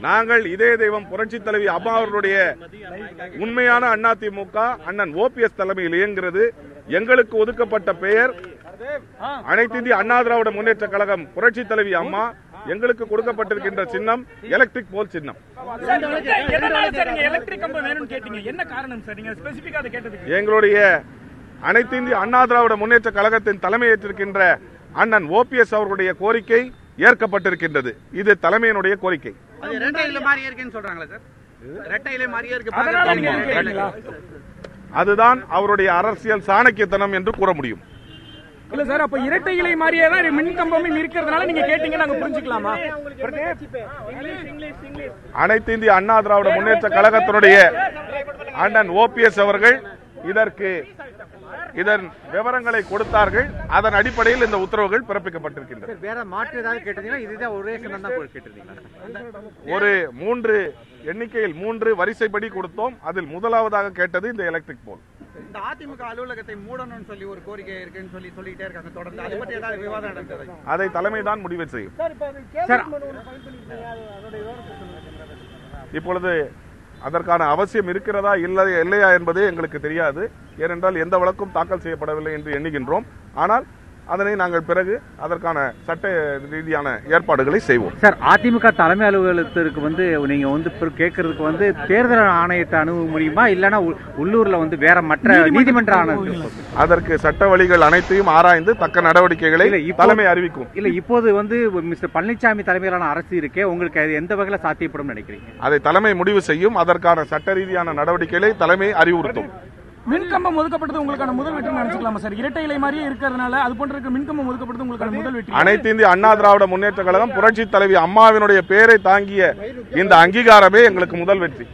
நாங்கள் இதே தெய்வம் புரட்சி தலைவி அம்மா அவர்களுடைய உண்மையான அதிமுக அண்ணன் ஓபிஎஸ் தலைமையில் இயங்குகிறது. எங்களுக்கு ஒதுக்கப்பட்ட பெயர் அனைத்து இந்திய அண்ணா திராவிட முன்னேற்ற கழகம் புரட்சி தலைவி அம்மா. எங்களுக்கு கொடுக்கப்பட்டிருக்கின்ற சின்னம் எலக்ட்ரிக் போல் சின்னம். எங்களுடைய அனைத்து இந்திய அண்ணா திராவிட முன்னேற்ற கழகத்தின் தலைமையேற்றிருக்கின்ற அண்ணன் ஓபிஎஸ் அவர்களுடைய கோரிக்கை ஏற்கப்பட்டிருக்கின்றது. இது தலைமையினுடைய கோரிக்கை. அதுதான் அவருடைய அரசியல் சாணக்கியத்தனம் என்று கூற முடியும். இல்ல சார், அப்ப இரட்டை இலை மாதிரியே தான் மின் கம்பமும் இருக்கிறதுனால நீங்க கேட்டீங்க, நாங்க புரிஞ்சுக்கலாமா? அனைத்து இந்திய அண்ணா திராவிட முன்னேற்ற கழகத்தினுடைய அண்ணன் ஓபிஎஸ் அவர்கள் இதன் விவரங்களை கொடுத்தார்கள். அதன் அடிப்படையில் இந்த உத்தரவுகள் பிறப்பிக்கப்பட்டிருக்கின்றன. ஒரு 3 எண்ணிக்கையில் 3 வரிசைப்படி கொடுத்தோம். அதில் முதலாவதாக கேட்டது இந்த எலக்ட்ரிக் போல். இந்த அதிமுக அலுவலகத்தை மூடணும்னு சொல்லி ஒரு கோரிக்கை இருக்குன்னு சொல்லிட்டே இருக்காங்க தொடர்ந்து. அதை பற்றி ஏதாவது விவாதம் நடந்தது? அதை தலைமைதான் முடிவு செய்யும். இப்பொழுது அதற்கான அவசியம் இருக்கிறதா இல்லையா என்பதே எங்களுக்கு தெரியாது. ஏனென்றால் எந்த வழக்கும் தாக்கல் செய்யப்படவில்லை என்று எண்ணுகின்றோம். ஆனால் அதனை நாங்கள் பிறகு அதற்கான சட்ட ரீதியான ஏற்பாடுகளை செய்வோம். சார், அதிமுக தலைமை அலுவலகத்திற்கு நீங்க கேட்கறதுக்கு தேர்தல் ஆணையத்தை அணுக முடியுமா, இல்லனா உள்ளூர்ல வேற மற்ற நீதிமன்ற ஆணையம்? அதற்கு சட்ட வழிகள் அனைத்தையும் ஆராய்ந்து தக்க நடவடிக்கைகளை தலைமை அறிவிக்கும். இல்ல, இப்போது மிஸ்டர் பழனிசாமி தலைமையிலான அரசு இருக்கே, உங்களுக்கு அது எந்த வகையில சாத்தியப்படும் நினைக்கிறீங்க? அதை தலைமை முடிவு செய்யும். அதற்கான சட்ட ரீதியான நடவடிக்கைகளை தலைமை அறிவுறுத்தும். மின்கம்பம் ஒதுக்கப்பட்டது உங்களுக்கான முதல் வெற்றி நினைச்சுக்கலாமா சார்? இரட்டை இலை மாதிரியே இருக்கிறதுனால அது போன்ற மின்கம்பம் ஒதுக்கப்பட்டது உங்களுக்கான முதல் வெற்றி. அனைத்து இந்திய அண்ணா திராவிட முன்னேற்ற கழகம் புரட்சி தலைவி அம்மாவினுடைய பெயரை தாங்கிய இந்த அங்கீகாரமே எங்களுக்கு முதல் வெற்றி.